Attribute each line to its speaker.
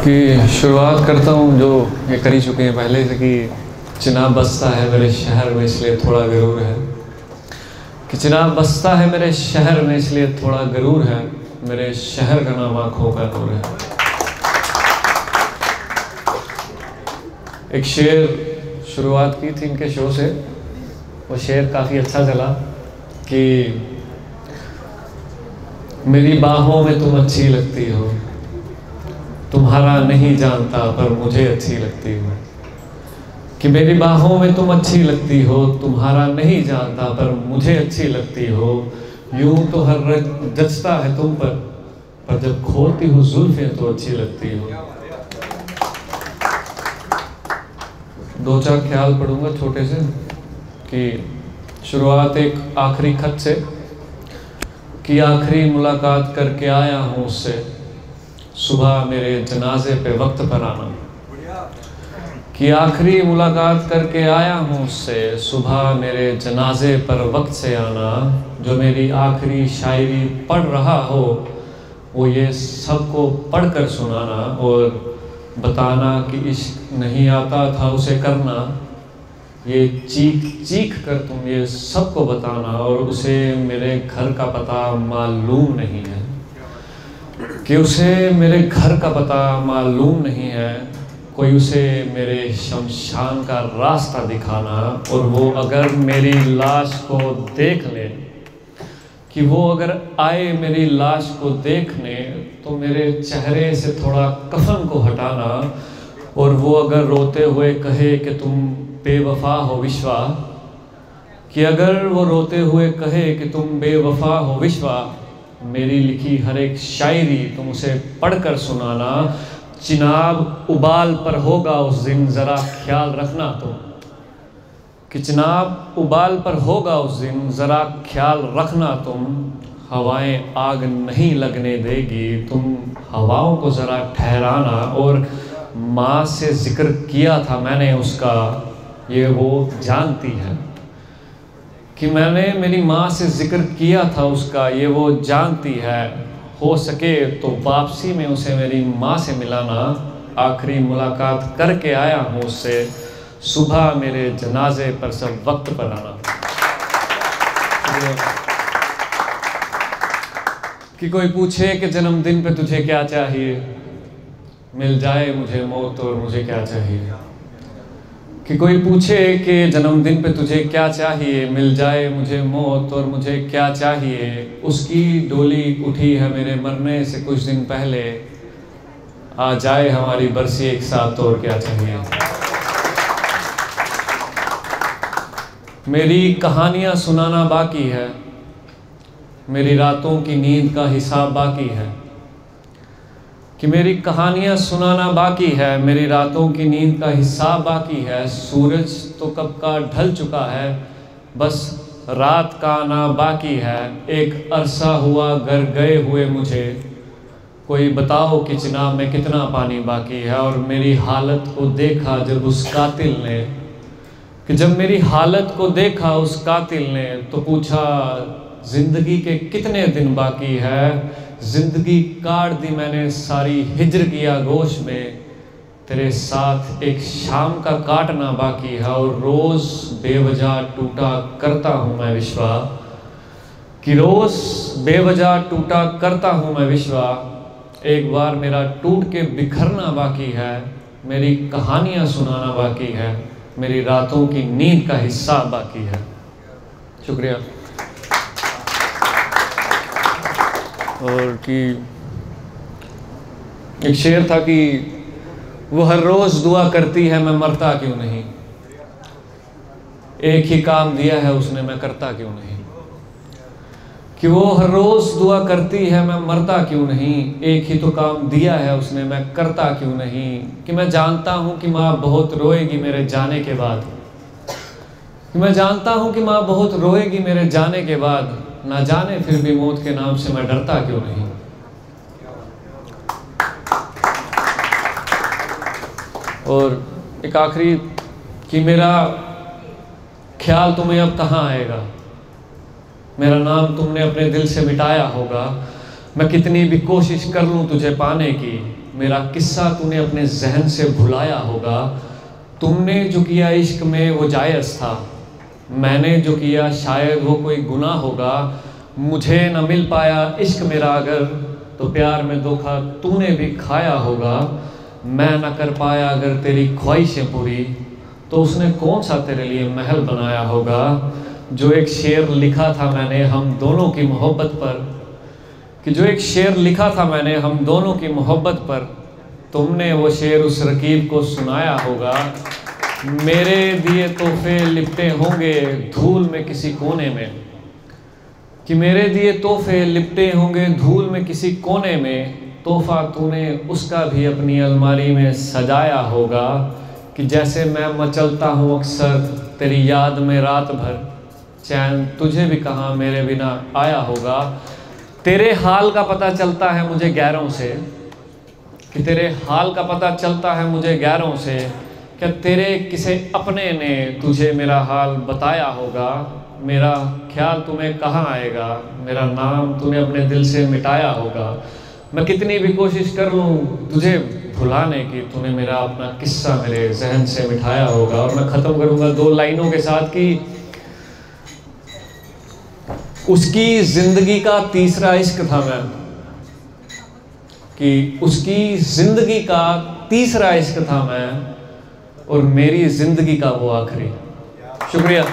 Speaker 1: कि शुरुआत करता हूँ जो ये कर ही चुके हैं पहले से कि चिनाब बसता है मेरे शहर में इसलिए थोड़ा गरूर है, कि चिनाब बसता है मेरे शहर में इसलिए थोड़ा गरूर है, मेरे शहर का नाम आँखों का नूर है। एक शेर शुरुआत की थी इनके शो से, वो शेर काफ़ी अच्छा चला कि मेरी बाहों में तुम अच्छी लगती हो, तुम्हारा नहीं जानता पर मुझे अच्छी लगती हो। कि मेरी बाहों में तुम अच्छी लगती हो, तुम्हारा नहीं जानता पर मुझे अच्छी लगती हो। यूं तो हर रंग जचता है तुम पर जब खोलती हो जुल्फें तो अच्छी लगती हो। दो चार ख्याल पढ़ूंगा छोटे से कि शुरुआत एक आखिरी खत से कि आखिरी मुलाकात करके आया हूँ उससे, सुबह मेरे जनाजे पे वक्त पर आना। कि आखिरी मुलाकात करके आया हूँ उससे, सुबह मेरे जनाजे पर वक्त से आना। जो मेरी आखिरी शायरी पढ़ रहा हो वो ये सबको पढ़ कर सुनाना और बताना कि इश्क नहीं आता था उसे करना। ये चीख चीख कर तुम ये सबको बताना और उसे मेरे घर का पता मालूम नहीं है, कि उसे मेरे घर का पता मालूम नहीं है। कोई उसे मेरे शमशान का रास्ता दिखाना और वो अगर मेरी लाश को देख ले, कि वो अगर आए मेरी लाश को देखने तो मेरे चेहरे से थोड़ा कफन को हटाना। और वो अगर रोते हुए कहे कि तुम बेवफा हो विश्वा, कि अगर वो रोते हुए कहे कि तुम बेवफा हो विश्वा, मेरी लिखी हर एक शायरी तुम उसे पढ़कर सुनाना। चिनाब उबाल पर होगा उस दिन ज़रा ख्याल रखना तुम, कि चिनाब उबाल पर होगा उस दिन ज़रा ख्याल रखना तुम। हवाएं आग नहीं लगने देगी तुम हवाओं को ज़रा ठहराना। और माँ से ज़िक्र किया था मैंने उसका, ये वो जानती है, कि मैंने मेरी माँ से ज़िक्र किया था उसका, ये वो जानती है। हो सके तो वापसी में उसे मेरी माँ से मिलाना। आखिरी मुलाकात करके आया हूँ उससे, सुबह मेरे जनाजे पर सब वक्त पर आना। कि कोई पूछे कि जन्मदिन पे तुझे क्या चाहिए, मिल जाए मुझे मौत और मुझे क्या चाहिए। कि कोई पूछे कि जन्मदिन पे तुझे क्या चाहिए, मिल जाए मुझे मौत और मुझे क्या चाहिए। उसकी डोली उठी है मेरे मरने से कुछ दिन पहले, आ जाए हमारी बरसी एक साथ और क्या चाहिए। मेरी कहानियाँ सुनाना बाकी है, मेरी रातों की नींद का हिसाब बाकी है। कि मेरी कहानियाँ सुनाना बाकी है, मेरी रातों की नींद का हिसाब बाकी है। सूरज तो कब का ढल चुका है, बस रात का आना बाकी है। एक अरसा हुआ घर गए हुए मुझे, कोई बताओ कि चिनाब में कितना पानी बाकी है। और मेरी हालत को देखा जब उस कातिल ने, कि जब मेरी हालत को देखा उस कातिल ने तो पूछा ज़िंदगी के कितने दिन बाकी है। ज़िंदगी काट दी मैंने सारी, हिज्र किया गोश में, तेरे साथ एक शाम का काटना बाकी है। और रोज़ बेवजह टूटा करता हूँ मैं विश्वा, कि रोज़ बेवजह टूटा करता हूँ मैं विश्वा। एक बार मेरा टूट के बिखरना बाकी है, मेरी कहानियाँ सुनाना बाकी है, मेरी रातों की नींद का हिस्सा बाकी है। शुक्रिया। और कि एक शेर था कि वो हर रोज़ दुआ करती है मैं मरता क्यों नहीं, एक ही काम दिया है उसने मैं करता क्यों नहीं। कि वो हर रोज़ दुआ करती है मैं मरता क्यों नहीं, एक ही तो काम दिया है उसने मैं करता क्यों नहीं। कि मैं जानता हूँ कि माँ बहुत रोएगी मेरे जाने के बाद, कि मैं जानता हूँ कि माँ बहुत रोएगी मेरे जाने के बाद, ना जाने फिर भी मौत के नाम से मैं डरता क्यों नहीं। और एक आखिरी कि मेरा ख्याल तुम्हें अब कहाँ आएगा, मेरा नाम तुमने अपने दिल से मिटाया होगा। मैं कितनी भी कोशिश कर लूँ तुझे पाने की, मेरा किस्सा तूने अपने जहन से भुलाया होगा। तुमने जो किया इश्क में वो जायज़ था, मैंने जो किया शायद वो कोई गुनाह होगा। मुझे न मिल पाया इश्क मेरा अगर, तो प्यार में धोखा तूने भी खाया होगा। मैं न कर पाया अगर तेरी ख्वाहिशें पूरी, तो उसने कौन सा तेरे लिए महल बनाया होगा। जो एक शेर लिखा था मैंने हम दोनों की मोहब्बत पर, कि जो एक शेर लिखा था मैंने हम दोनों की मोहब्बत पर, तुमने वो शेर उस रकीब को सुनाया होगा। मेरे दिए तोहफे लिपटे होंगे धूल में किसी कोने में, कि मेरे दिए तोहफे लिपटे होंगे धूल में किसी कोने में, तोहफ़ा तूने उसका भी अपनी अलमारी में सजाया होगा। कि जैसे मैं मचलता हूँ अक्सर तेरी याद में रात भर, चैन तुझे भी कहाँ मेरे बिना आया होगा। तेरे हाल का पता चलता है मुझे गैरों से, कि तेरे हाल का पता चलता है मुझे गैरों से, क्या तेरे किसे अपने ने तुझे मेरा हाल बताया होगा। मेरा ख्याल तुम्हें कहाँ आएगा, मेरा नाम तूने अपने दिल से मिटाया होगा। मैं कितनी भी कोशिश कर लूँ तुझे भुलाने की, तूने मेरा अपना किस्सा मेरे जहन से मिटाया होगा। और मैं ख़त्म करूँगा 2 लाइनों के साथ कि उसकी ज़िंदगी का तीसरा इश्क था मैं, कि उसकी ज़िंदगी का तीसरा इश्क था मैं, और मेरी ज़िंदगी का वो आखिरी। शुक्रिया।